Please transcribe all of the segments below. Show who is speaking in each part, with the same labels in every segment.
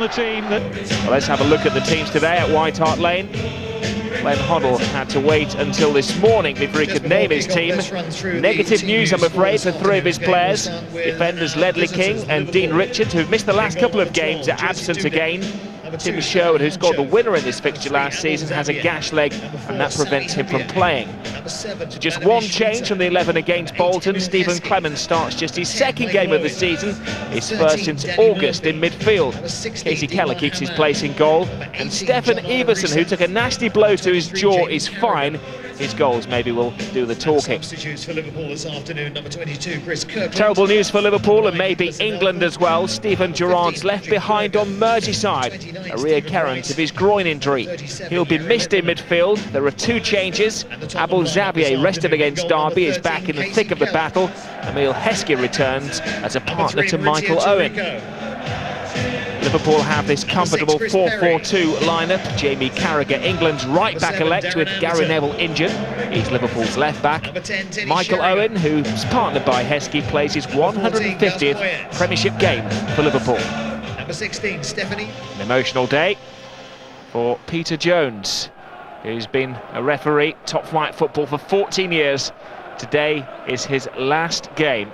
Speaker 1: The team that...
Speaker 2: Well, let's have a look at the teams today at White Hart Lane. Glenn Hoddle had to wait until this morning before he could name his team. Negative news, I'm afraid, for three of his players. Defenders Ledley King and Dean Richards, who've missed the last couple of games, are absent again. Tim Sherwood, who scored the winner in this fixture last season, has a gash leg, and that prevents him from playing. So just one change from the 11 against Bolton. Stephen Clemens starts just his second game of the season, his first since August in midfield. Casey Keller keeps his place in goal, and Stefan Everson, who took a nasty blow to his jaw, is fine. His goals maybe will do the talking. Terrible news for Liverpool and maybe England as well. Stephen Gerrard's left behind on Merseyside, a reoccurrence of his groin injury. He'll be missed in midfield. There are two changes. Abel Xavier, rested against Derby, is back in the thick of the battle. Emile Heskey returns as a partner to Michael Owen. Liverpool have this comfortable 4-4-2 lineup. Jamie Carragher, England's right-back-elect, with Gary Neville injured. He's Liverpool's left-back. Michael Owen, who's partnered by Heskey, plays his 150th Premiership game for Liverpool.
Speaker 3: Number 16, Stephanie.
Speaker 2: An emotional day for Peter Jones, who's been a referee, top-flight football for 14 years. Today is his last game.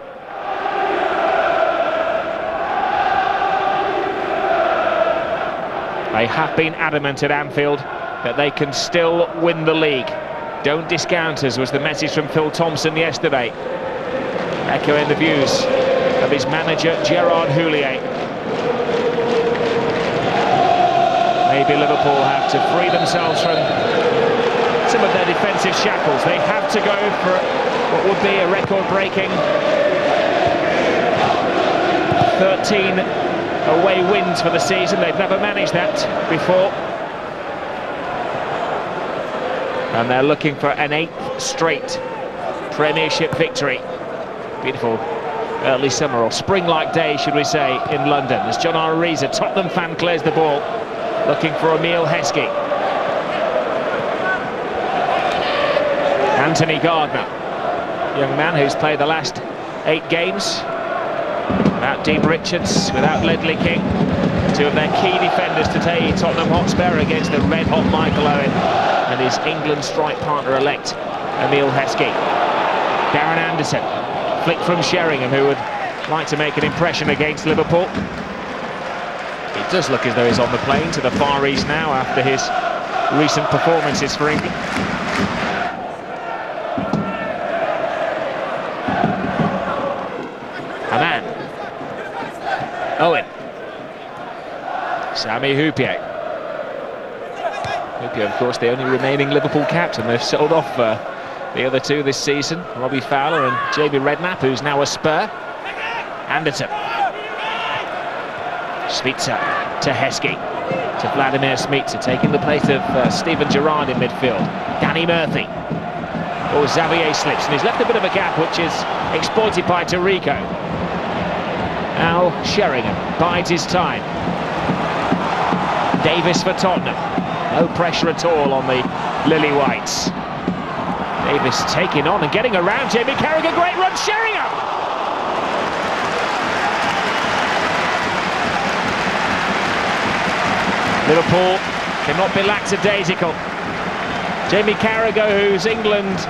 Speaker 2: They have been adamant at Anfield that they can still win the league. Don't discount us, was the message from Phil Thompson yesterday, echoing the views of his manager Gerard Houllier. Maybe Liverpool have to free themselves from some of their defensive shackles. They have to go for what would be a record-breaking 13 away wins for the season. They've never managed that before. And they're looking for an 8th straight Premiership victory. Beautiful early summer or spring-like day, should we say, in London. As John Ariza, Tottenham fan, clears the ball, looking for Emile Heskey. Anthony Gardner, young man who's played the last 8 games. Without Dean Richards, without Ledley King, two of their key defenders today, Tottenham Hotspur against the red-hot Michael Owen and his England strike partner-elect, Emile Heskey. Darren Anderson, flick from Sheringham, who would like to make an impression against Liverpool. It does look as though he's on the plane to the Far East now after his recent performances for England. Haman. Owen. Sami Hyypiä. Hyypiä, of course, the only remaining Liverpool captain. They've sold off the other two this season, Robbie Fowler and Jamie Redknapp, who's now a Spur. Anderton. Smica to Heskey. To Vladimir Smica, taking the place of Stephen Gerrard in midfield. Danny Murphy. Oh, Xavier slips, and he's left a bit of a gap, which is exploited by Tarico. Now Sheringham bides his time. Davis for Tottenham. No pressure at all on the Lily Whites. Davis taking on and getting around Jamie Carragher. Great run, Sheringham! Liverpool cannot be lackadaisical. Jamie Carragher, whose England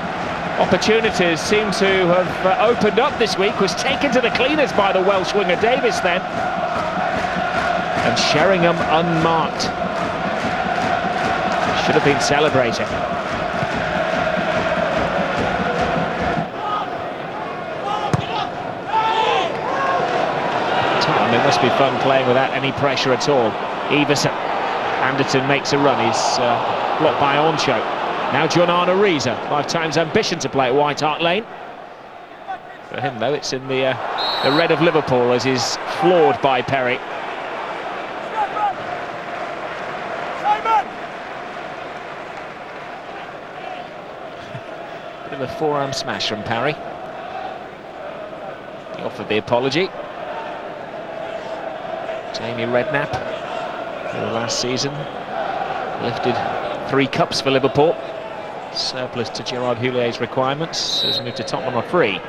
Speaker 2: opportunities seem to have opened up this week, was taken to the cleaners by the Welsh winger Davis then. And Sheringham unmarked. Should have been celebrating. It must be fun playing without any pressure at all. Everson. Anderton makes a run. He's blocked by Oncho. Now John Ariza, 5 times ambition to play at White Hart Lane. For him, though, it's in the red of Liverpool, as he's floored by Perry. Bit of a forearm smash from Parry. He offered the apology. Jamie Redknapp, last season, lifted 3 cups for Liverpool. Surplus to Gerard Houlier's requirements, has moved to Tottenham on free.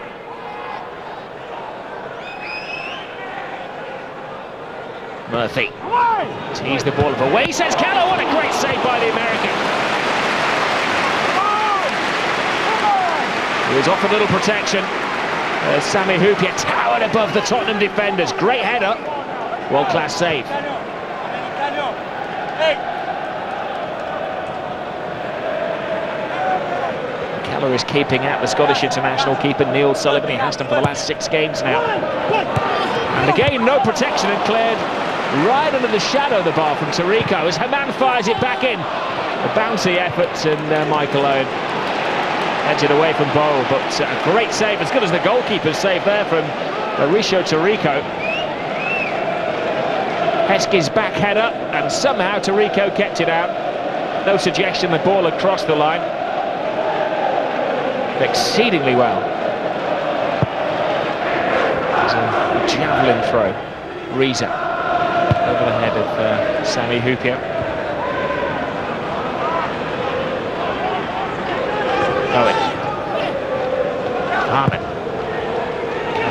Speaker 2: Murphy tees the ball away, says Keller. What a great save by the American. He was offered little protection. Sami Hyypiä towered above the Tottenham defenders. Great header, world-class save. Keller is keeping out the Scottish international keeper Neil Sullivan. He has done for the last 6 games now. And again, no protection, and cleared right under the shadow of the bar from Tariko as Haman fires it back in. A bouncy effort, and Michael Owen edged it away from Bowl, but a great save, as good as the goalkeeper's save there from Mauricio Tariko. Heskey's back header, and somehow Tariko kept it out. No suggestion the ball had crossed the line. Exceedingly well. There's a javelin throw. Reza over the head of Sami Hyypiä. Owen. Harman.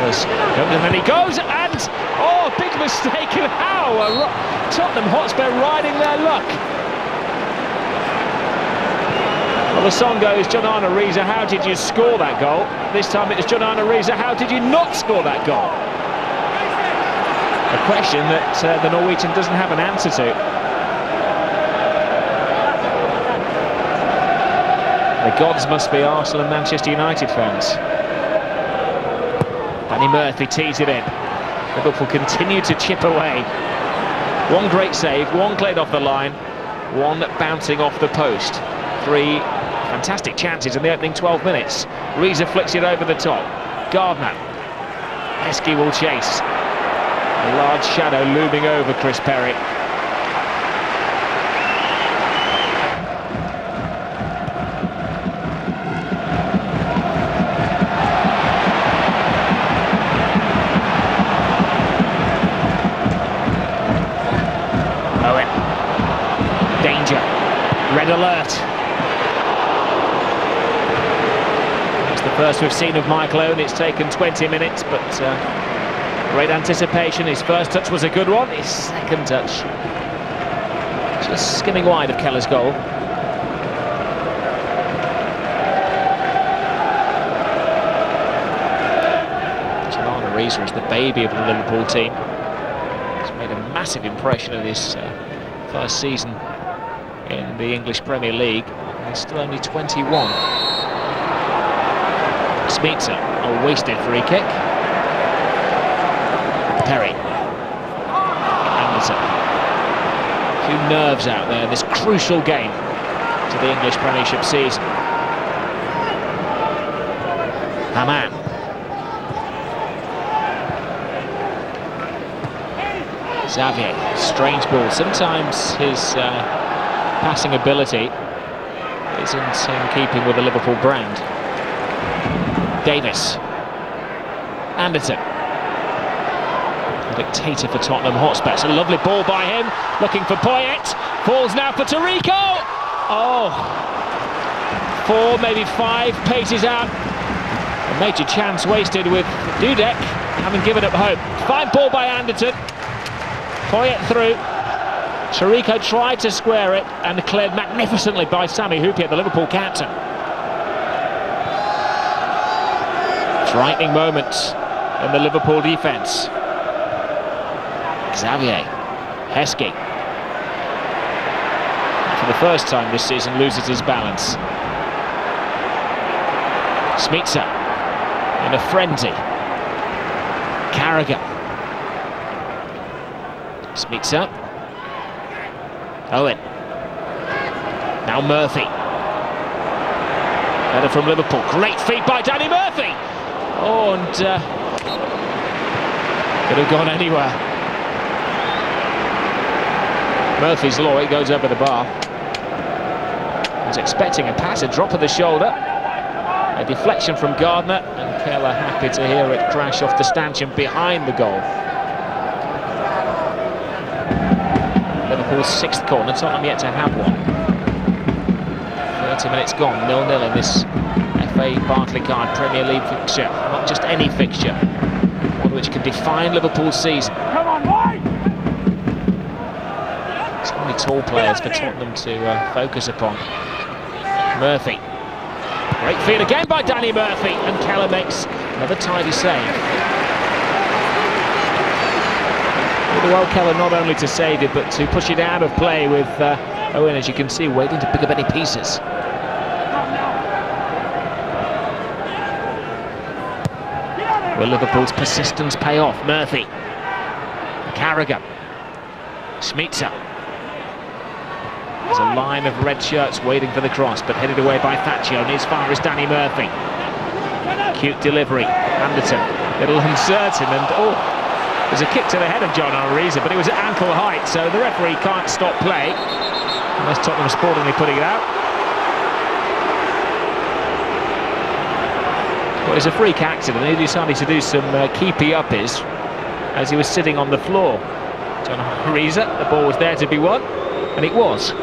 Speaker 2: And then he goes, and oh, big mistake, and how Tottenham Hotspur riding their luck. Well, the song goes, John Arne Riise, how did you score that goal? This time it was John Arne Riise, how did you not score that goal? A question that the Norwegian doesn't have an answer to. The gods must be Arsenal and Manchester United fans. Danny Murphy tees it in. Liverpool continue to chip away. One great save, one cleared off the line, one bouncing off the post. 3 fantastic chances in the opening 12 minutes. Riise flicks it over the top. Gardner. Heskey will chase. A large shadow looming over Chris Perry. Owen. Danger. Red alert. That's the first we've seen of Michael Owen. It's taken 20 minutes, but great anticipation. His first touch was a good one. His second touch just skimming wide of Keller's goal. John Arne Riise is the baby of the Liverpool team. He's made a massive impression in his first season in the English Premier League. He's still only 21. Smeets a wasted free kick. Perry. Anderson. A few nerves out there in this crucial game to the English Premiership season. Haman. Xavier. Strange ball. Sometimes his passing ability isn't in keeping with the Liverpool brand. Davis. Anderson. Dictator for Tottenham Hotspur. It's a lovely ball by him, looking for Poyet. Falls now for Tariko. Oh, 4, maybe 5 paces out. A major chance wasted with Dudek having given up hope. Fine ball by Anderson. Poyet through. Tariko tried to square it and cleared magnificently by Sami Hyypiä, the Liverpool captain. Frightening moments in the Liverpool defence. Xavier. Heskey. For the first time this season loses his balance. Smeets in a frenzy. Carragher. Smeets. Owen. Now Murphy. Header from Liverpool. Great feed by Danny Murphy. Oh, and could have gone anywhere. Murphy's law, it goes over the bar. Was expecting a pass, a drop of the shoulder. A deflection from Gardner, and Keller happy to hear it crash off the stanchion behind the goal. Liverpool's 6th corner, Tottenham yet to have one. 30 minutes gone, 0-0 in this FA Barclaycard Premier League fixture. Not just any fixture, one which could define Liverpool's season.
Speaker 1: Come on, boy!
Speaker 2: So many tall players for Tottenham to focus upon. Murphy. Great feed again by Danny Murphy, and Keller makes another tidy save. Well, Keller not only to save it, but to push it out of play with Owen, as you can see, waiting to pick up any pieces. Will Liverpool's persistence pay off? Murphy. Carragher. Schmitzer. There's a line of red shirts waiting for the cross, but headed away by Thatcher, only as far as Danny Murphy. Cute delivery. Anderton, little uncertain, and there's a kick to the head of John Ariza, but it was at ankle height, so the referee can't stop play unless Tottenham sportingly putting it out. Well, it's a freak accident. He decided to do some keepy-uppies as he was sitting on the floor. John Ariza, the ball was there to be won, and it was.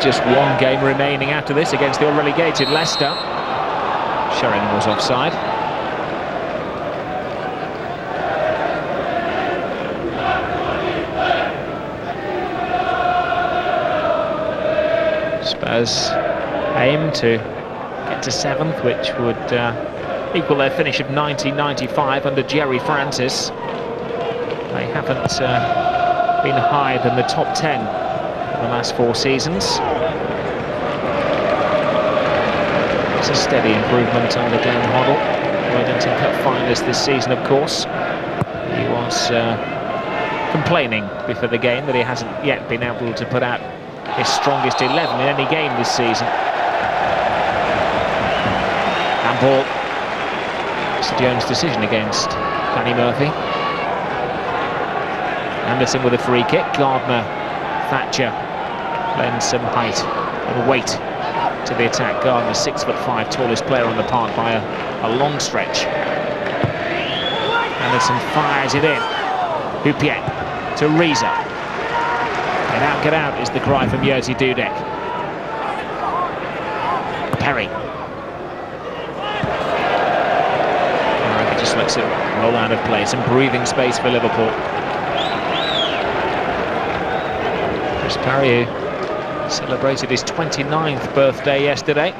Speaker 2: Just one game remaining after this against the relegated Leicester. Sheringham was offside. Spurs aim to get to 7th, which would equal their finish of 1995 under Jerry Francis. They haven't been higher than the top 10 in the last 4 seasons. It's a steady improvement under Glenn Hoddle, Worthington Cup finalist this season, of course. He was complaining before the game that he hasn't yet been able to put out his strongest 11 in any game this season. Handball. Mr. Jones' decision against Danny Murphy. Anderson with a free kick. Gardner, Thatcher lends some height and weight to the attack. Gardner, 6'5", tallest player on the park by a long stretch. Anderson fires it in. Houpiet to Reza. Get out is the cry from Jerzy Dudek. Perry. He just lets it roll out of play. Some breathing space for Liverpool. Chris Perry, who celebrated his 29th birthday yesterday.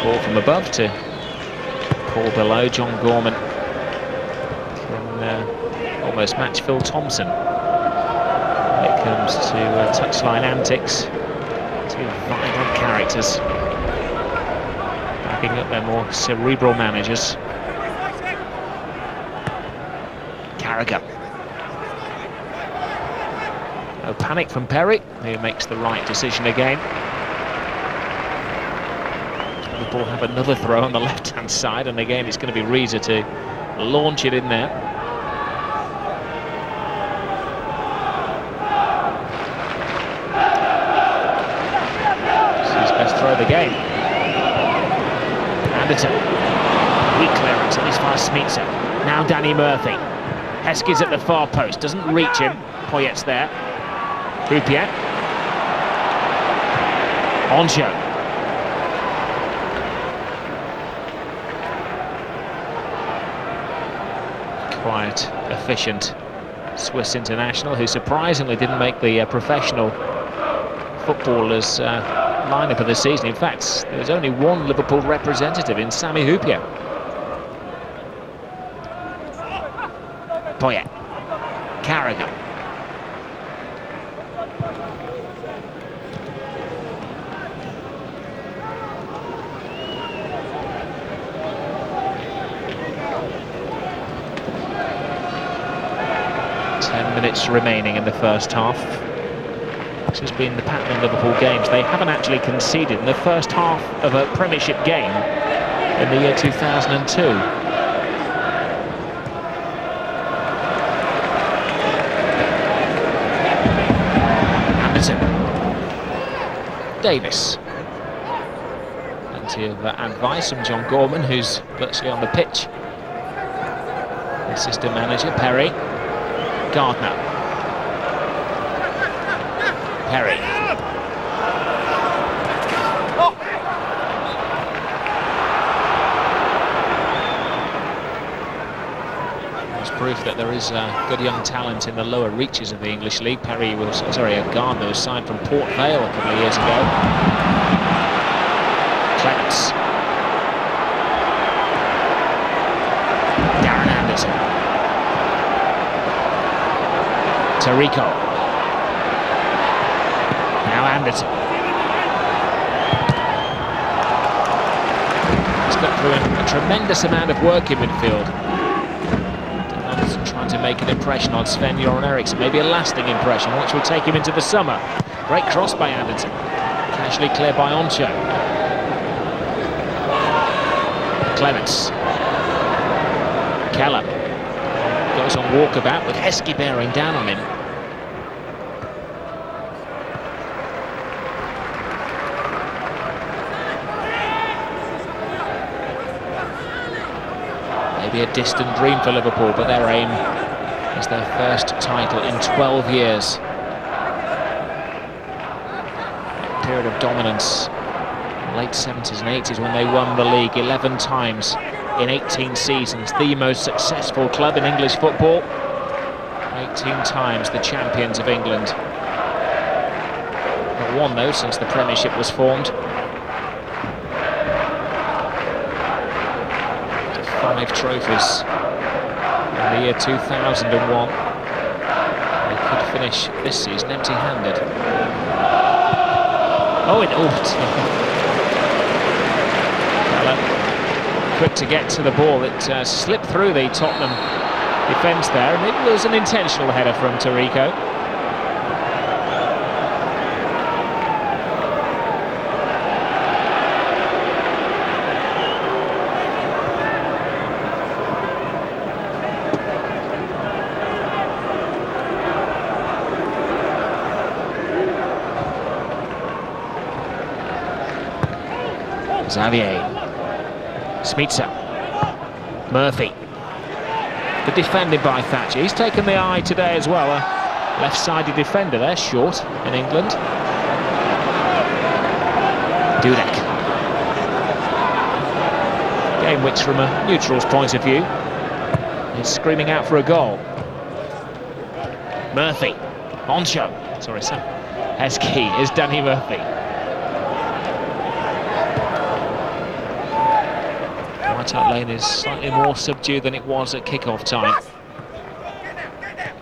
Speaker 2: Ball from above to Paul below. John Gorman can almost match Phil Thompson when it comes to touchline antics. Two vibrant characters backing up their more cerebral managers. Carragher. No panic from Perry, who makes the right decision again. Liverpool have another throw on the left-hand side, and again it's going to be Reza to launch it in there. This is his best throw of the game. Anderton, weak clearance, and this far Schmitzer. Now Danny Murphy. Heskey's at the far post, doesn't reach him. Poyet's there. Houpiet. Oncho. Quiet, efficient Swiss international, who surprisingly didn't make the professional footballers lineup of the season. In fact, there was only one Liverpool representative in Sami Houpiet. Poyet. Carragher. 10 minutes remaining in the first half. This has been the pattern in Liverpool games. They haven't actually conceded in the first half of a Premiership game in the year 2002. Anderson. Davis. Plenty of advice from John Gorman, who's virtually on the pitch. Assistant manager Perry. Gardner. Perry. There's proof that there is good young talent in the lower reaches of the English League. Gardner was signed from Port Vale a couple of years ago. Clements. Darren Anderson. Tarico. Now Anderson. He's got through a tremendous amount of work in midfield. Anderson trying to make an impression on Sven-Göran Eriksson, maybe a lasting impression, which will take him into the summer. Great cross by Anderson. Casually cleared by Oncho. Clements. Keller goes on walkabout with Heskey bearing down on him. Maybe a distant dream for Liverpool, but their aim is their first title in 12 years. A period of dominance, late 70s and 80s when they won the league 11 times in 18 seasons, the most successful club in English football. 18 times the champions of England. Not one though since the Premiership was formed. 5 trophies in the year 2001. They could finish this season empty-handed. Oh, it quick to get to the ball. It slipped through the Tottenham defence there, and it was an intentional header from Tarico. Xavier. Smitsa. Murphy. Good defending by Thatcher. He's taken the eye today as well. A left-sided defender there, short in England. Dudek. Game which, from a neutral's point of view, is screaming out for a goal. Murphy. Oncho. Sorry, Sam. Heskey is Danny Murphy. White Hart Lane is slightly more subdued than it was at kick-off time.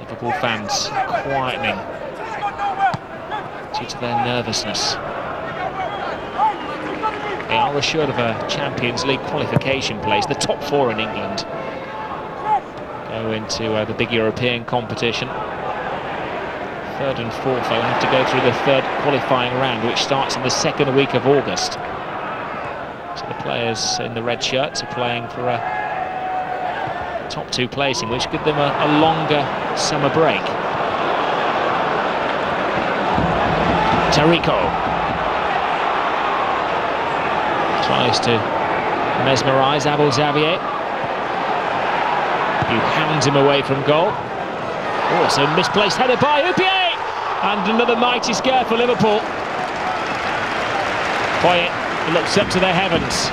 Speaker 2: Liverpool fans quietening due to their nervousness. They are assured of a Champions League qualification place. The top 4 in England go into the big European competition. 3rd and 4th, they'll have to go through the 3rd qualifying round, which starts in the 2nd week of August. So the players in the red shirts are playing for a top 2 placing, which give them a longer summer break. Tarico tries to mesmerise Abel Xavier, who hounds him away from goal. Also misplaced header by Upier, and another mighty scare for Liverpool. Poyet looks up to the heavens.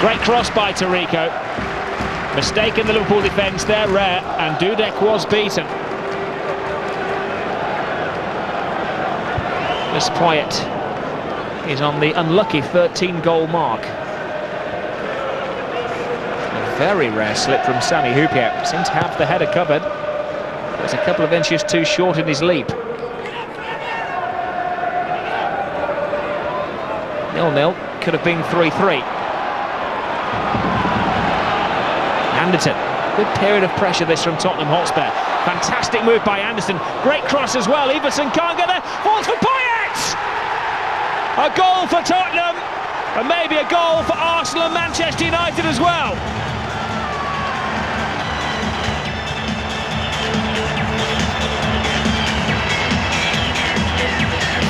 Speaker 2: Great cross by Tarico. Mistake in the Liverpool defence there, rare, and Dudek was beaten. This Poyet is on the unlucky 13-goal mark. A very rare slip from Sami Hyypiä. Seemed to have the header covered. It was a couple of inches too short in his leap. 0-0, could have been 3-3. Anderson. Good period of pressure this from Tottenham Hotspur. Fantastic move by Anderson. Great cross as well. Everson can't get there. Falls for Payet! A goal for Tottenham. And maybe a goal for Arsenal and Manchester United as well.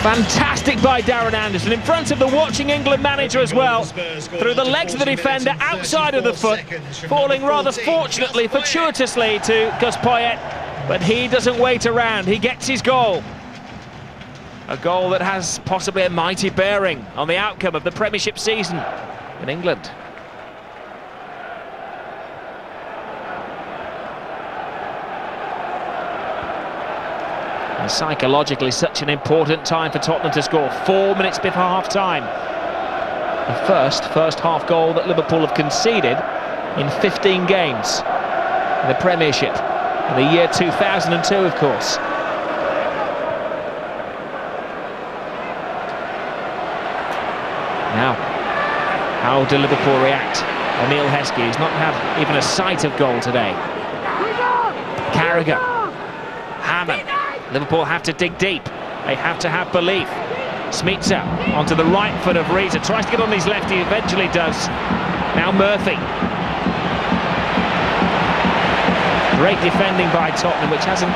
Speaker 2: Fantastic by Darren Anderson, in front of the watching England manager as well, through the legs of the defender, outside of the foot, falling rather fortunately, fortuitously to Gus Poyet, but he doesn't wait around, he gets his goal. A goal that has possibly a mighty bearing on the outcome of the Premiership season in England. And psychologically, such an important time for Tottenham to score. 4 minutes before half-time. The first half goal that Liverpool have conceded in 15 games in the Premiership. In the year 2002, of course. Now, how do Liverpool react? Emile Heskey, who's not had even a sight of goal today. Carragher. Hammond. Liverpool have to dig deep. They have to have belief. Smitsa onto the right foot of Reza. Tries to get on his left, he eventually does. Now Murphy. Great defending by Tottenham, which hasn't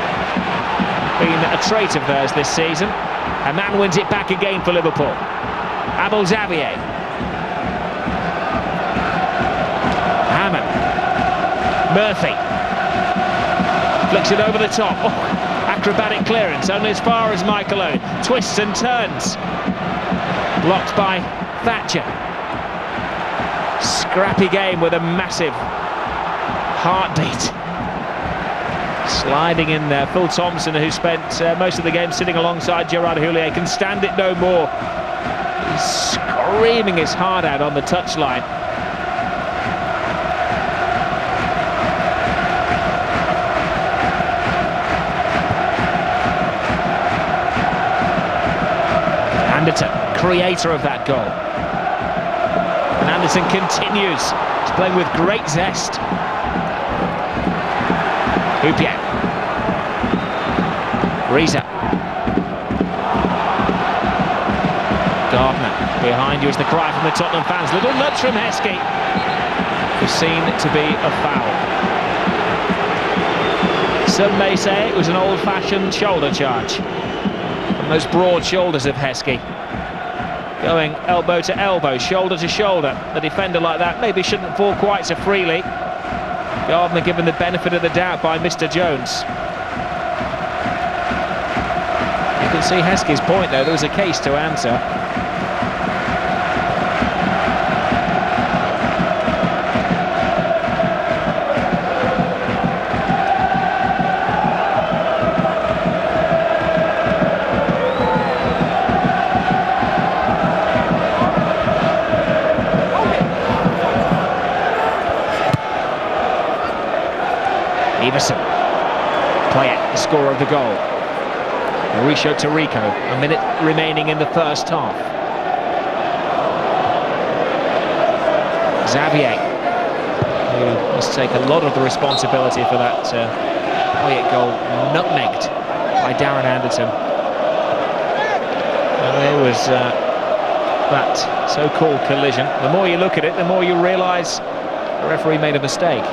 Speaker 2: been a trait of theirs this season. A man wins it back again for Liverpool. Abel Xavier. Hammond. Murphy. Flicks it over the top. Oh. Acrobatic clearance, only as far as Michael Owen. Twists and turns. Blocked by Thatcher. Scrappy game with a massive heartbeat. Sliding in there. Phil Thompson, who spent most of the game sitting alongside Gerard Houllier, can stand it no more. He's screaming his heart out on the touchline. Anderson, creator of that goal. And Anderson continues. He's playing with great zest. Houpier. Reza. Gardner. Behind you is the cry from the Tottenham fans. Little nudge from Heskey. Was seen to be a foul. Some may say it was an old-fashioned shoulder charge. Those broad shoulders of Heskey, going elbow to elbow, shoulder to shoulder. A defender like that maybe shouldn't fall quite so freely. Gardner given the benefit of the doubt by Mr. Jones. You can see Heskey's point though, there was a case to answer. Everson. Payet, the scorer of the goal. Mauricio Taricco, a minute remaining in the first half. Xavier, who must take a lot of the responsibility for that Payet goal, nutmegged by Darren Anderson. And there was that so-called collision. The more you look at it, the more you realise the referee made a mistake.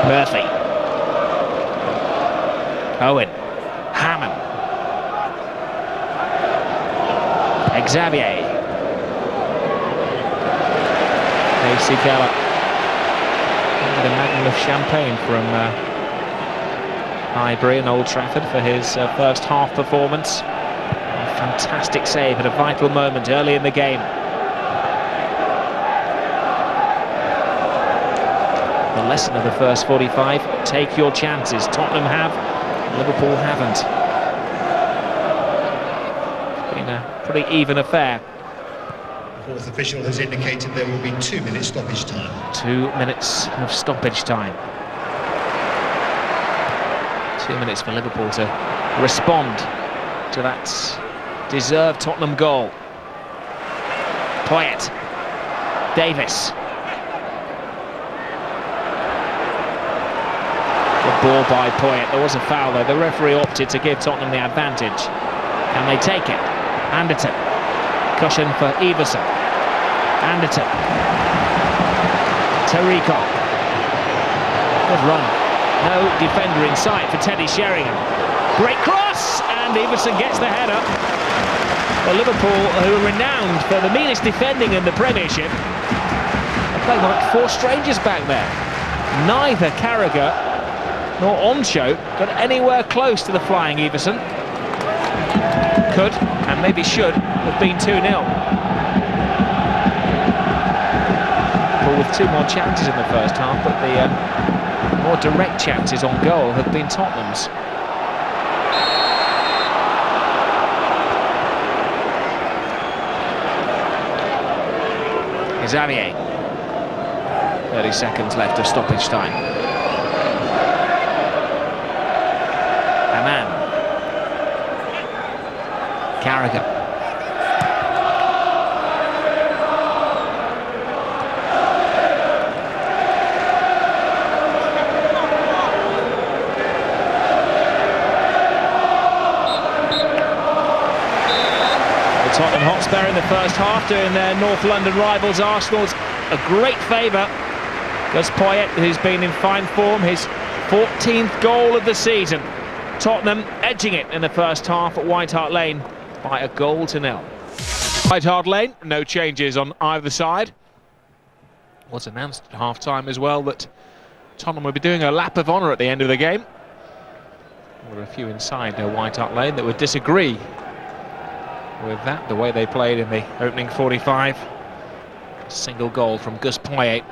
Speaker 2: Murphy. Owen. Hammond. Xavier. AC Keller. With a magnum of champagne from Highbury and Old Trafford for his first half performance. A fantastic save at a vital moment early in the game. The lesson of the first 45, take your chances. Tottenham have, Liverpool haven't. It's been a pretty even affair.
Speaker 3: The fourth official has indicated there will be 2 minutes stoppage time.
Speaker 2: 2 minutes of stoppage time. 2 minutes for Liverpool to respond to that deserved Tottenham goal. Poyet. Davis. Good ball by Poyet. There was a foul though. The referee opted to give Tottenham the advantage. Can they take it? Anderton. Cushion for Everson. Anderton. Tarico. Good run. No defender in sight for Teddy Sheringham. Great cross, and Everson gets the header. Well, Liverpool, who are renowned for the meanest defending in the Premiership, are playing like four strangers back there. Neither Carragher nor Oncho got anywhere close to the flying Everson. Could, and maybe should, have been 2-0. With two more chances in the first half, but the more direct chances on goal have been Tottenham's. Xavier. 30 seconds left of stoppage time. Aman. Carragher. Tottenham Hotspur in the first half doing their North London rivals Arsenal's a great favour. Gus Poyet, who's been in fine form, his 14th goal of the season. Tottenham edging it in the first half at White Hart Lane by a 1-0. White Hart Lane, no changes on either side. It was announced at half-time as well that Tottenham would be doing a lap of honour at the end of the game. There were a few inside White Hart Lane that would disagree with that, the way they played in the opening 45. A single goal from Gus Poyet.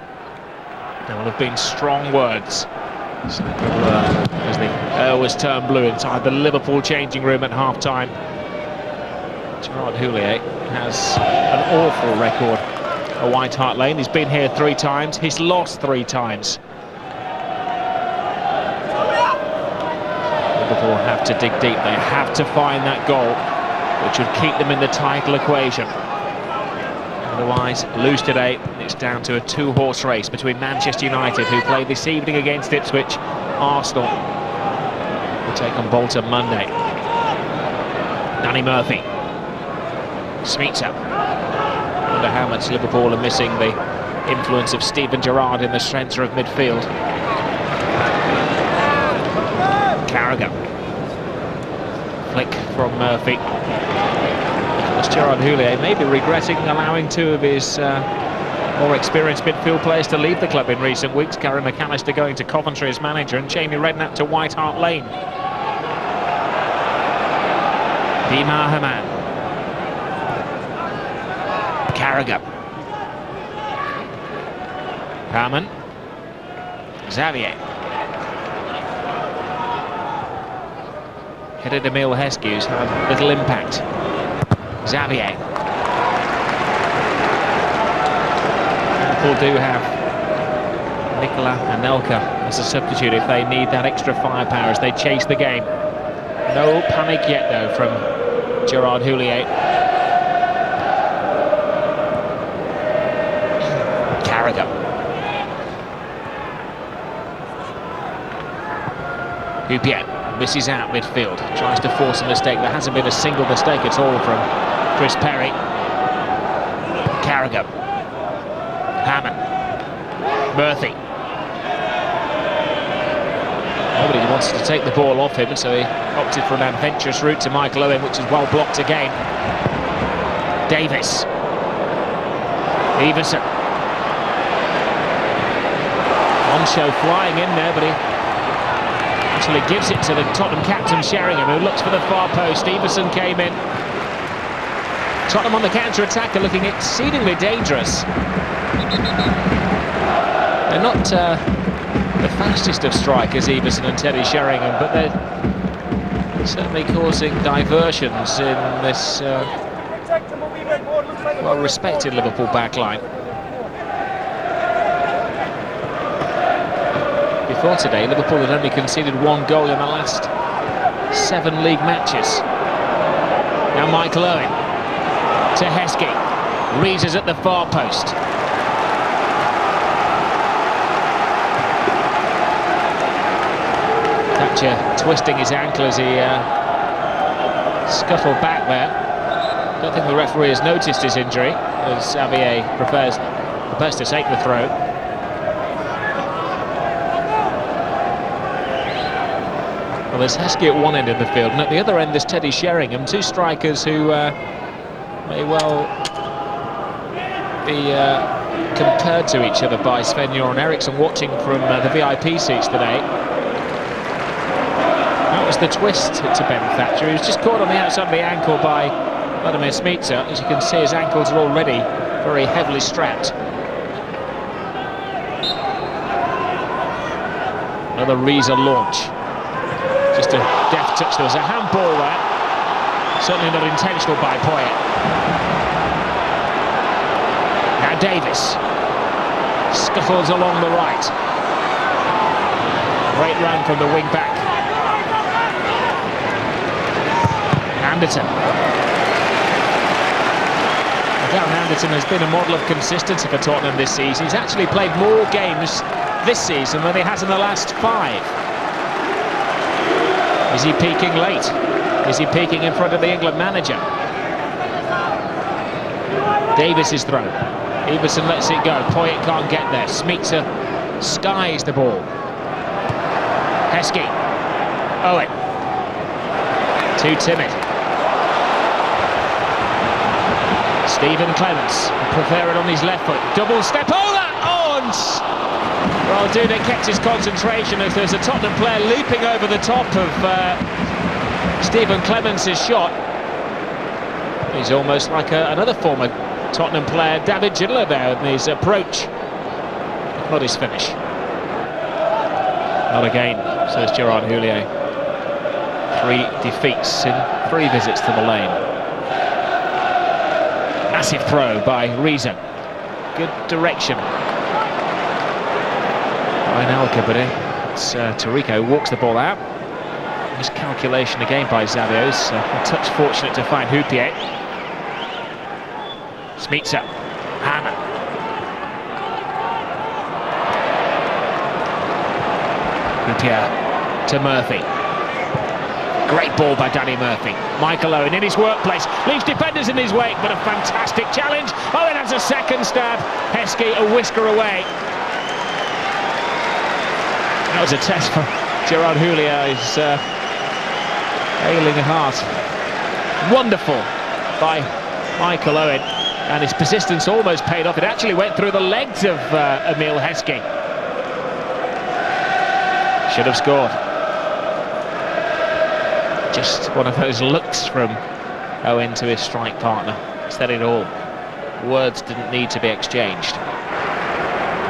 Speaker 2: There will have been strong words as the air was turned blue inside the Liverpool changing room at half-time. Gerard Houllier has an awful record at White Hart Lane. He's been here 3 times, he's lost 3 times. Liverpool have to dig deep, they have to find that goal which would keep them in the title equation. Otherwise, lose today, it's down to a 2-horse race between Manchester United, who play this evening against Ipswich. Arsenal will take on Bolton Monday. Danny Murphy. Smeets up. I wonder how much Liverpool are missing the influence of Steven Gerrard in the centre of midfield. Carragher. Flick from Murphy. Gerard Houllier may be regretting allowing 2 of his more experienced midfield players to leave the club in recent weeks. Gary McAllister going to Coventry as manager and Jamie Redknapp to White Hart Lane. Dima Haman. Carragher. Haman. Xavier. Headed Emil Heskey's had little impact. Xavier. Liverpool do have Nicola Anelka as a substitute if they need that extra firepower as they chase the game. No panic yet though from Gerard Houllier. Carragher. Houpiet misses out midfield, tries to force a mistake. There hasn't been a single mistake at all from Chris Perry. Carragher. Hammond. Murphy. Nobody wants to take the ball off him, so he opted for an adventurous route to Michael Owen, which is well blocked again. Davis. Everson. Oncho flying in there, but he actually gives it to the Tottenham captain Sheringham, who looks for the far post. Everson came in. Tottenham on the counter-attack are looking exceedingly dangerous. They're not the fastest of strikers, Everson and Teddy Sheringham, but they're certainly causing diversions in this well-respected Liverpool backline. Before today, Liverpool had only conceded 1 goal in the last 7 league matches. Now Michael Owen to Heskey. Reeses at the far post. Thatcher twisting his ankle as he scuttled back there. Don't think the referee has noticed his injury, as Xavier prefers to take the throw. Well, there's Heskey at one end of the field, and at the other end there's Teddy Sheringham, two strikers who may well be compared to each other by Sven-Göran Eriksson watching from the VIP seats today. That was the twist to Ben Thatcher. He was just caught on the outside of the ankle by Vladimir Smica. As you can see, his ankles are already very heavily strapped. Another Reza launch. Just a deft touch. There was a handball there. Certainly not intentional by Poyet. Now Davis scuffles along the right. Great run from the wing back. Anderton. Darren Anderton has been a model of consistency for Tottenham this season. He's actually played more games this season than he has in the last 5. Is he peaking late? Is he peaking in front of the England manager? Davis's throw. Everson lets it go. Poyet can't get there. Smica skies the ball. Heskey. Owen. Too timid. Stephen Clements, prefer it on his left foot. Double step. Oh, that! Oh, and well, Dudek kept his concentration as there's a Tottenham player leaping over the top of Stephen Clements' shot. He's almost like another former Tottenham player, David Ginola, there in his approach. Not his finish. Not again, says Gerard Houllier. 3 defeats in 3 visits to the lane. Massive throw by Reza. Good direction by Anelka, but it's Tariko walks the ball out. Miscalculation again by Xavios. A touch fortunate to find Houpier. Smica. Hanna. Houpier to Murphy. Great ball by Danny Murphy. Michael Owen in his workplace, leaves defenders in his wake, but a fantastic challenge. Owen has a second stab. Heskey a whisker away. That was a test for Gerard Houllier. He's ailing at heart. Wonderful by Michael Owen, and his persistence almost paid off. It actually went through the legs of Emile Heskey. Should have scored. Just one of those looks from Owen to his strike partner said it all. Words didn't need to be exchanged.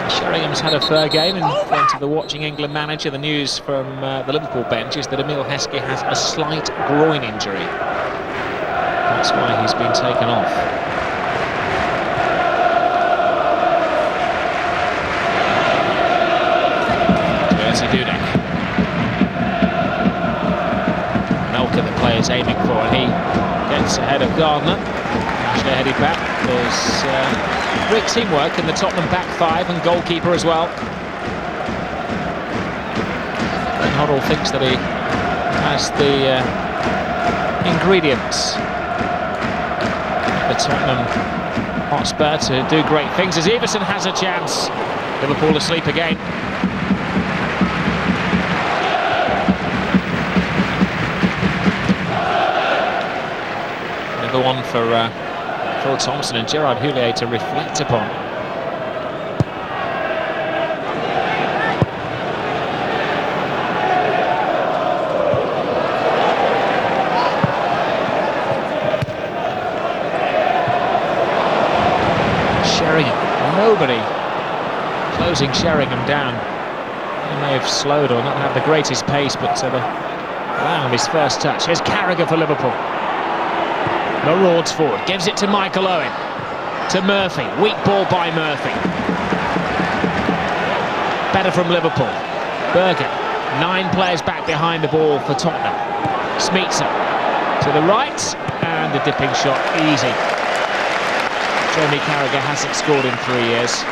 Speaker 2: Sheringham's had a fair game in front of the watching England manager. The news from the Liverpool bench is that Emile Heskey has a slight groin injury. That's why he's been taken off. Jerzy Dudek. Anelka the player's aiming for, and he gets ahead of Gardner. Actually headed back. There's great teamwork in the Tottenham back 5 and goalkeeper as well. And Hoddle thinks that he has the ingredients, the Tottenham Hotspur, to do great things, as Everson has a chance. Liverpool asleep again. Another one for Phil Thompson and Gerard Houllier to reflect upon. Sheringham, nobody closing Sheringham down. He may have slowed or not had the greatest pace, but allowing his first touch. Here's Carragher for Liverpool. Marauds forward, gives it to Michael Owen, to Murphy, weak ball by Murphy. Better from Liverpool. Bergen, 9 players back behind the ball for Tottenham. Smica to the right, and
Speaker 1: the dipping shot, easy. Jamie Carragher hasn't scored in 3 years.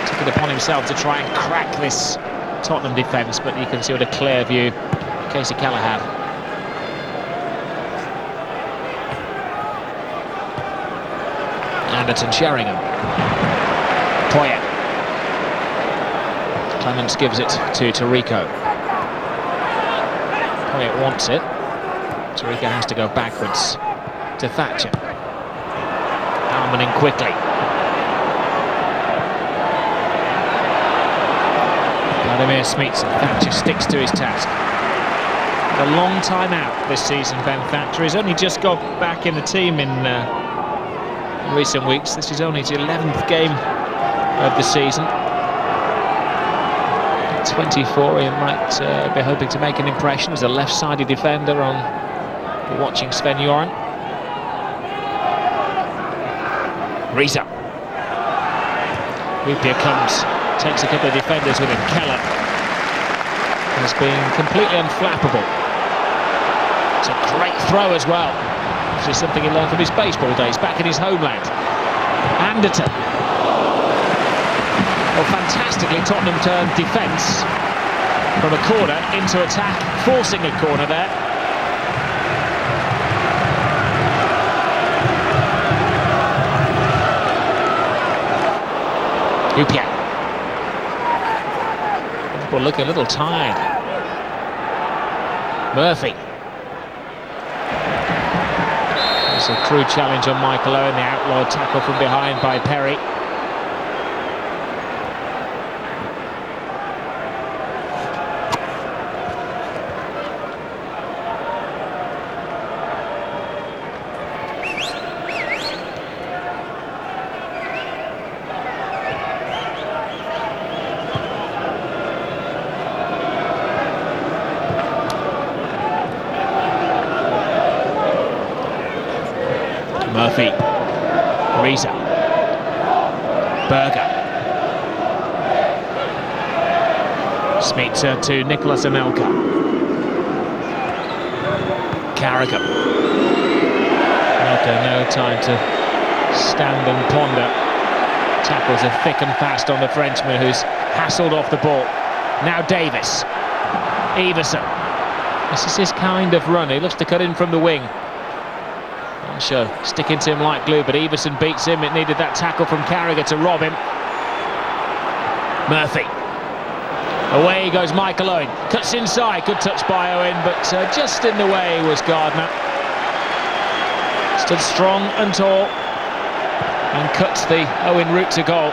Speaker 1: Took it upon himself to try and crack this Tottenham defence, but you can see with a clear view, Casey Callahan. Anderton Sheringham. Poyet. Clements gives it to Tarico. Poyet wants it. Tarico has to go backwards to Thatcher. Alman in quickly. Vladimir Smica. Thatcher sticks to his task. A long time out this season, Ben Thatcher. He's only just got back in the team in recent weeks. This is only his 11th game of the season. 24, he might be hoping to make an impression as a left-sided defender on watching Sven Göran. Riza. Rupia comes, takes a couple of defenders with him. Keller has been completely unflappable. It's a great throw as well, which is something he learned from his baseball days back in his homeland. Anderton. Well, fantastically, Tottenham turned defence from a corner into attack, forcing a corner there. Rupia. Liverpool looking a little tired. Murphy. There's a crude challenge on Michael Owen, the outlawed tackle from behind by Perry. Murphy, Riza, Berger, Smica to Nicolas Anelka, Carragher. Anelka, no time to stand and ponder. Tackles are thick and fast on the Frenchman, who's hassled off the ball. Now Davis, Everson. This is his kind of run. He looks to cut in from the wing. Sure, sticking to him like glue, but Everson beats him. It needed that tackle from Carragher to rob him. Murphy. Away goes Michael Owen. Cuts inside, good touch by Owen, but just in the way was Gardner. Stood strong and tall and cuts the Owen route to goal.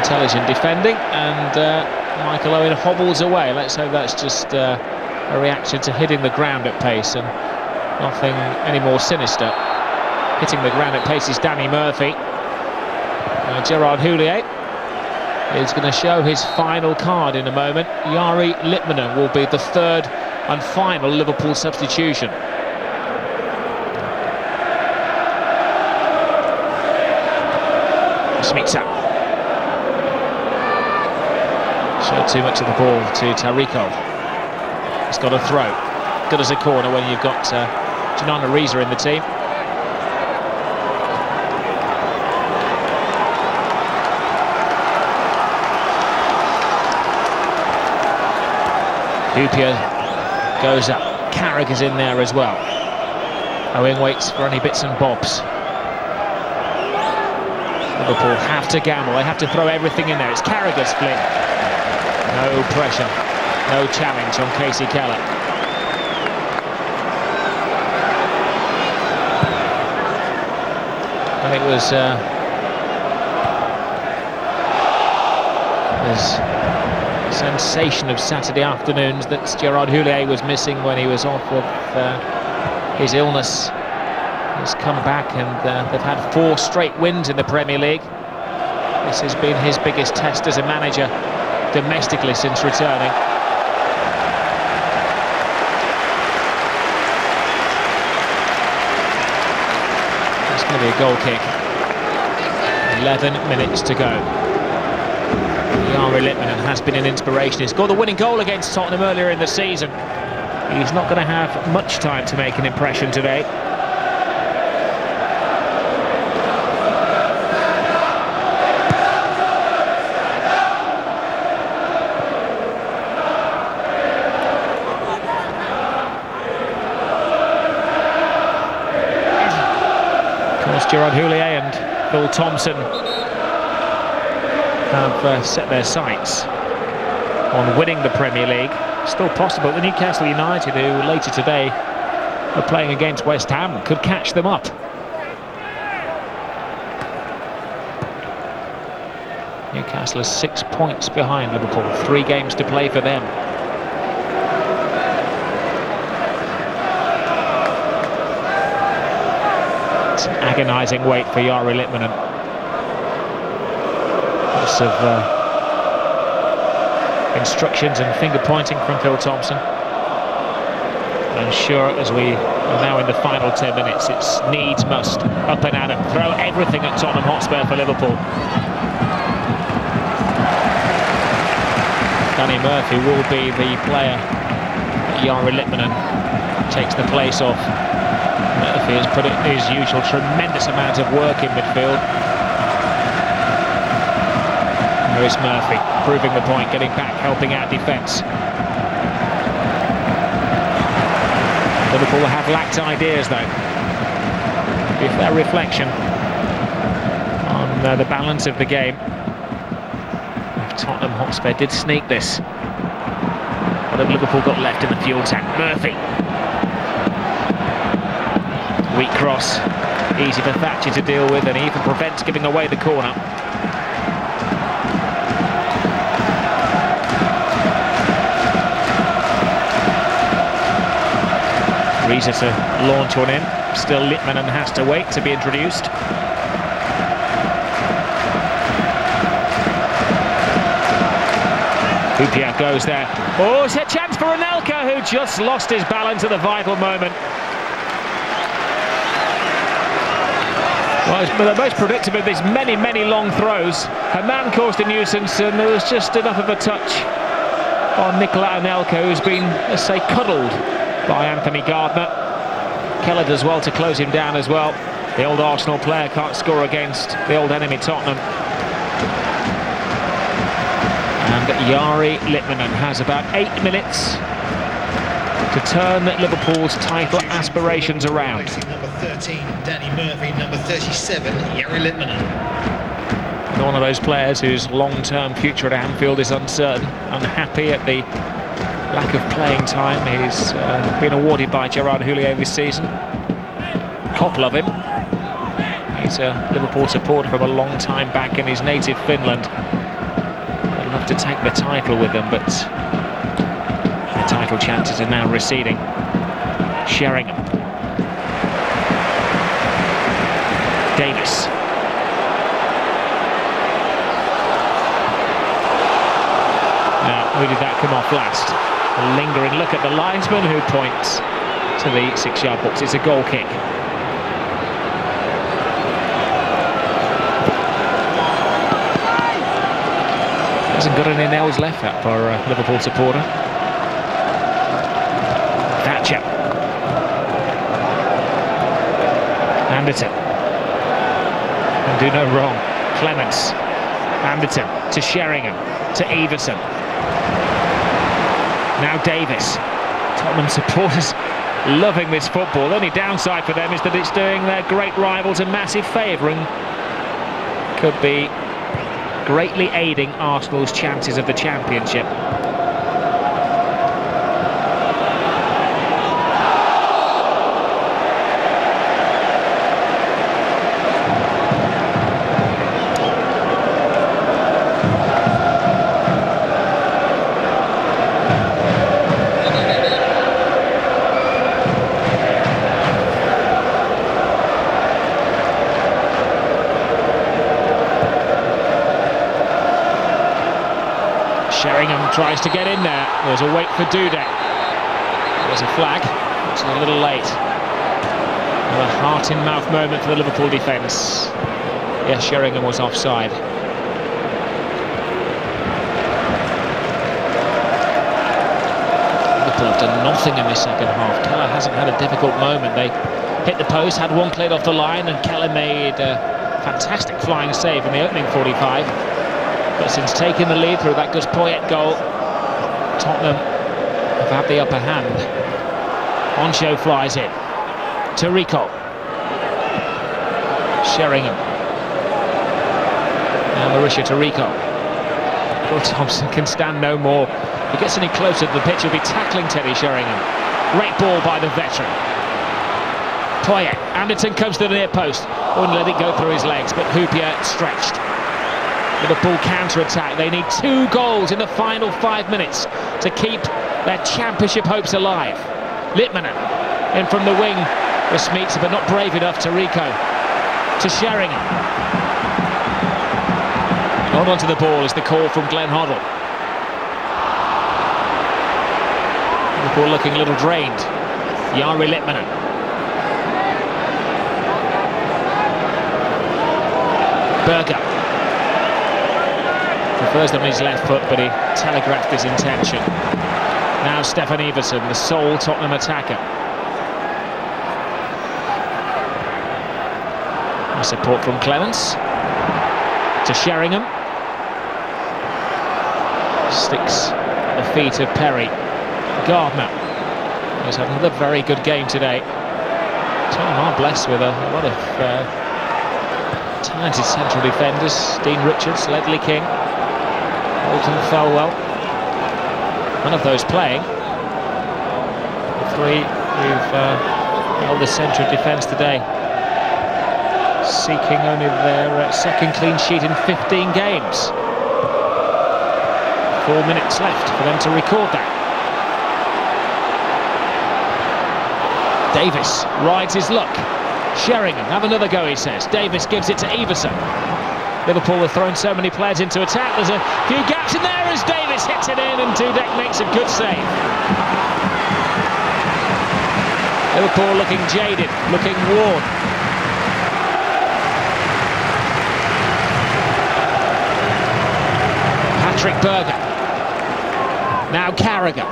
Speaker 1: Intelligent defending, and Michael Owen hobbles away. Let's hope that's just a reaction to hitting the ground at pace and nothing any more sinister. Hitting the ground at pace is Danny Murphy. Gerard Houllier is going to show his final card in a moment. Jari Litmanen will be the third and final Liverpool substitution. Smica. Showed too much of the ball to Tarico. He's got a throw. Good as a corner when you've got Janana Riza in the team. Rupia goes up. Carragher's in there as well. Owen waits for any bits and bobs. Liverpool have to gamble. They have to throw everything in there. It's Carragher's flick. No pressure. No challenge on Casey Keller. And it was this sensation of Saturday afternoons that Gerard Houllier was missing when he was off with his illness. He's come back, and they've had 4 straight wins in the Premier League. This has been his biggest test as a manager domestically since returning. Going to be a goal kick. 11 minutes to go. Jari Litmanen has been an inspiration. He scored the winning goal against Tottenham earlier in the season.
Speaker 2: He's not going to have much time to make an impression today. Of course, Gerard Houllier and Phil Thompson have set their sights on winning the Premier League. Still possible. The Newcastle United, who later today are playing against West Ham, could catch them up. Newcastle is 6 points behind Liverpool, 3 games to play for them. It's an agonising wait for Jari Litmanen. Lots of instructions and finger pointing from Phil Thompson. And sure, as we are now in the final 10 minutes, it's needs must, up and at 'em, throw everything at Tottenham Hotspur for Liverpool. Danny Murphy will be the player that Jari Litmanen takes the place of. Murphy has put in his usual tremendous amount of work in midfield. There is Murphy, proving the point, getting back, helping out defence. Liverpool have lacked ideas, though. If their reflection on the balance of the game, if Tottenham Hotspur did sneak this, what have Liverpool got left in the fuel tank? Murphy. Weak cross, easy for Thatcher to deal with, and he even prevents giving away the corner. Reza to launch one in. Still Litmanen has to wait to be introduced. Hyypiä goes there. Oh, it's a chance for Anelka, who just lost his balance at the vital moment. Well, the most predictable of these many long throws. Her man caused a nuisance, and there was just enough of a touch on Nicola Anelka, who's been, let's say, cuddled by Anthony Gardner. Keller does well to close him down as well. The old Arsenal player can't score against the old enemy Tottenham. And Jari Litmanen has about 8 minutes to turn Liverpool's title aspirations around.
Speaker 3: Number 13, Danny Murphy. Number 37, Jari Litmanen.
Speaker 2: One of those players whose long-term future at Anfield is uncertain. Unhappy at the lack of playing time he's been awarded by Gerard Houllier this season. Couple of him. He's a Liverpool supporter from a long time back in his native Finland. I'd love to take the title with them, but the title chances are now receding. Sheringham. Davis. Now, who did that come off last? A lingering look at the linesman, who points to the 6-yard box. It's a goal kick. Hasn't got any nails left, that, for a Liverpool supporter. Thatcher. Anderton. Can do no wrong. Clements. Anderton to Sheringham. To Everson. Now Davis. Tottenham supporters loving this football. The only downside for them is that it's doing their great rivals a massive favour and could be greatly aiding Arsenal's chances of the Championship. Sheringham tries to get in there. There's a wait for Dudek. There's a flag, which is a little late. And a heart-in-mouth moment for the Liverpool defence. Yes, Sheringham was offside. Liverpool
Speaker 1: done nothing in this second half. Keller hasn't had a difficult moment. They hit the post, had one cleared off the line, and Keller made a fantastic flying save in the opening 45. But since taking the lead through that Gus Poyet goal, Tottenham have had the upper hand. Oncho flies in to Rico. Sheringham. Now Mauricio to Rico. Will Thompson can stand no more. If he gets any closer to the pitch, he'll be tackling Teddy Sheringham. Great ball by the veteran. Poyet. Anderton comes to the near post. Wouldn't let it go through his legs, but Hoopier stretched. Liverpool counter-attack. They need 2 goals in the final 5 minutes to keep their championship hopes alive. Littmanen in from the wing with Smeets, but not brave enough. to Rico. To Sheringham. Hold on to the ball is the call from Glenn Hoddle. Liverpool looking a little drained. Jari Littmanen. Berger. Prefers them on his left foot, but he telegraphed his intention. Now Stefan Everson, the sole Tottenham attacker. A support from Clements. To Sheringham. Sticks at the feet of Perry. Gardner has had another very good game today. Tottenham are blessed with a lot of talented central defenders. Dean Richards, Ledley King, Alton Thelwell. None of those playing. The 3 who've held the central defence today, seeking only their second clean sheet in 15 games. 4 minutes left for them to record that. Davis rides his luck. Sheringham, have another go, he says. Davis gives it to Everson. Liverpool have thrown so many players into attack. There's a few gaps in there as Davis hits it in, and Dudek makes a good save. Liverpool looking jaded, looking worn. Patrick Berger. Now Carragher.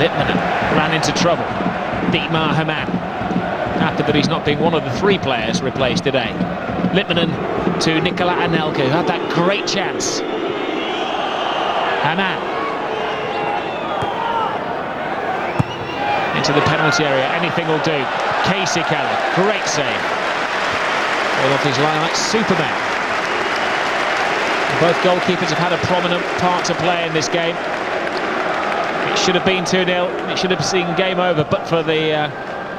Speaker 1: Littmanen ran into trouble. Dietmar Hamann. Happy that he's not being one of the 3 players replaced today. Littmanen to Nicola Anelka, who had that great chance. Hamann. Into the penalty area, anything will do. Casey Keller, great save. All off his line like Superman. Both goalkeepers have had a prominent part to play in this game. It should have been 2-0, it should have seen game over, but for the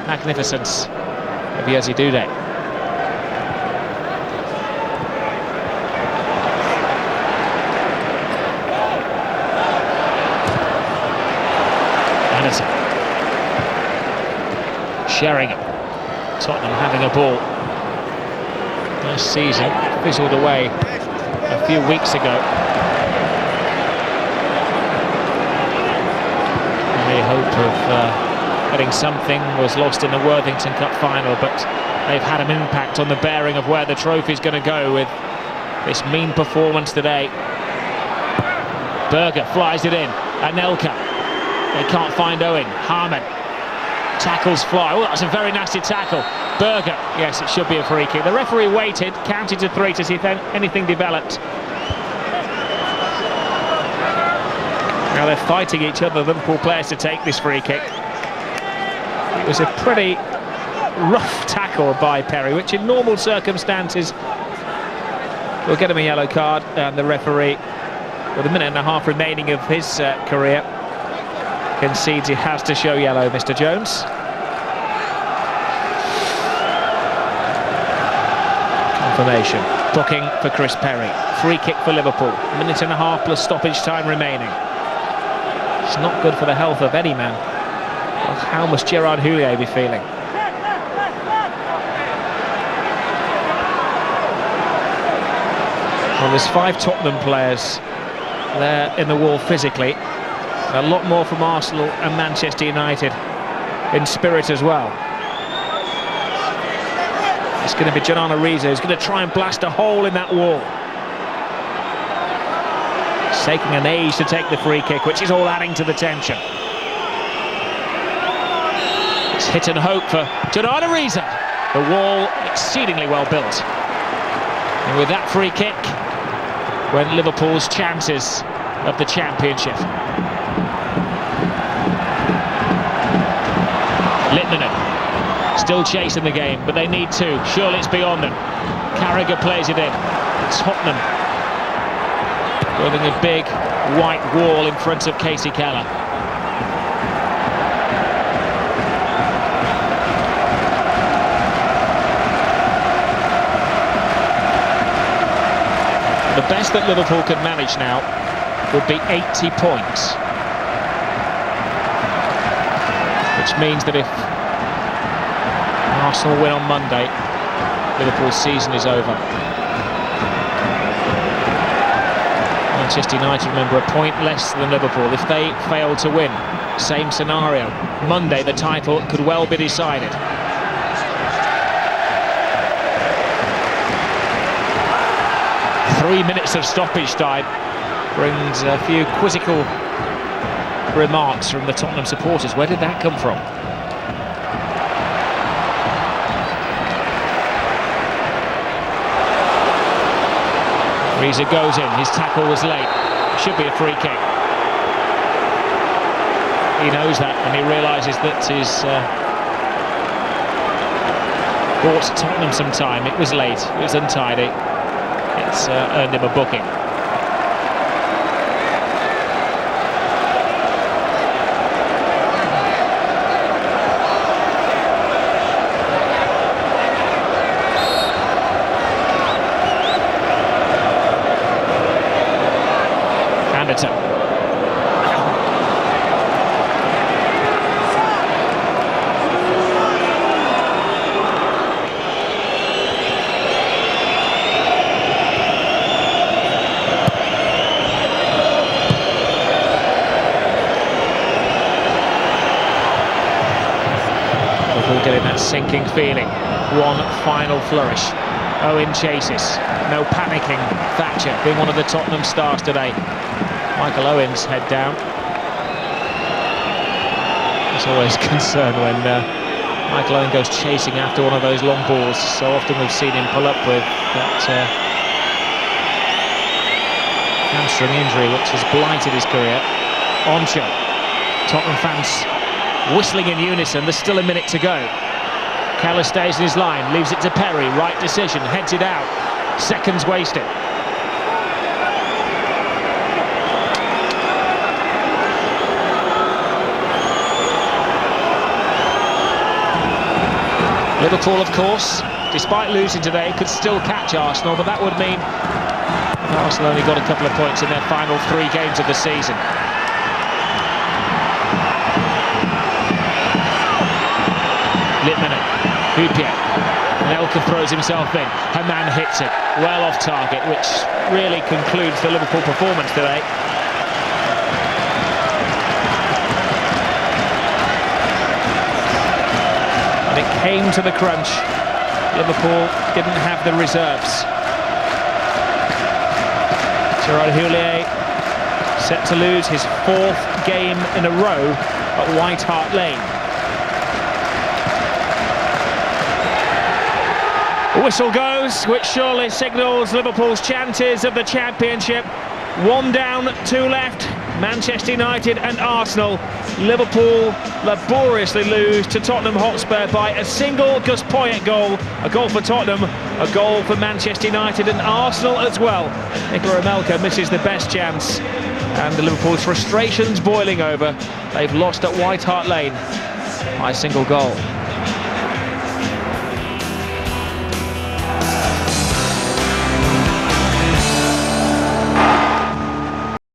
Speaker 1: magnificence of Jerzy Dudek. Anderson. Sheringham. Tottenham having a ball. Last season, fizzled away a few weeks ago. The hope of getting something was lost in the Worthington Cup final, but they've had an impact on the bearing of where the trophy's going to go with this mean performance today. Berger flies it in. Anelka. They can't find Owen. Harman. Tackles fly. Oh, that's a very nasty tackle. Berger. Yes, it should be a free kick. The referee waited, counted to 3 to see if anything developed. Now they're fighting each other, the Liverpool players, to take this free kick. It was a pretty rough tackle by Perry, which in normal circumstances will get him a yellow card, and the referee, with a minute and a half remaining of his career, concedes he has to show yellow. Mr. Jones. Confirmation. Booking for Chris Perry. Free kick for Liverpool. A minute and a half plus stoppage time remaining. It's not good for the health of any man. Well, how must Gerard Houllier be feeling? Well, there's 5 Tottenham players there in the wall physically. A lot more from Arsenal and Manchester United in spirit as well. It's going to be Jonana Reza who's going to try and blast a hole in that wall.
Speaker 2: It's taking an age to take the free kick, which is all adding to the tension. It's hit and hope for Jonathan Ariza. The wall exceedingly well built. And with that free kick went Liverpool's chances of the Championship. Littmanen still chasing the game, but they need two. Surely it's beyond them. Carragher plays it in. Tottenham building a big white wall in front of Casey Keller. The best that Liverpool can manage now would be 80 points. Which means that if Arsenal win on Monday, Liverpool's season is over. Manchester United, remember, a point less than Liverpool. If they fail to win, same scenario. Monday, the title could well be decided. Three minutes of stoppage time brings a few quizzical remarks from the Tottenham supporters. Where did that come from? Ariza goes in, his tackle was late. Should be a free kick. He knows that, and he realises that he's bought Tottenham some time. It was late, it was untidy. It's earned him a booking. Getting that sinking feeling. One final flourish. Owen chases. No panicking. Thatcher being one of the Tottenham stars today. Michael Owen's head down. It's always a concern when Michael Owen goes chasing after one of those long balls. So often we've seen him pull up with that hamstring injury which has blighted his career. Oncho. Tottenham fans whistling in unison. There's still a minute to go. Keller stays in his line, leaves it to Perry. Right decision, heads it out. Seconds wasted. Liverpool, of course, despite losing today, could still catch Arsenal, but that would mean Arsenal only got a couple of points in their final 3 games of the season. Littmanen, Hyypiä, Nelka throws himself in, her man hits it, well off target, which really concludes the Liverpool performance today. And it came to the crunch. Liverpool didn't have the reserves. Gerard Houllier set to lose his 4th game in a row at White Hart Lane. The whistle goes, which surely signals Liverpool's chances of the Championship. 1 down, 2 left. Manchester United and Arsenal. Liverpool laboriously lose to Tottenham Hotspur by a single Gus Poyet goal. A goal for Tottenham, a goal for Manchester United and Arsenal as well. Nicola Anelka misses the best chance. And the Liverpool's frustrations boiling over. They've lost at White Hart Lane by a single goal.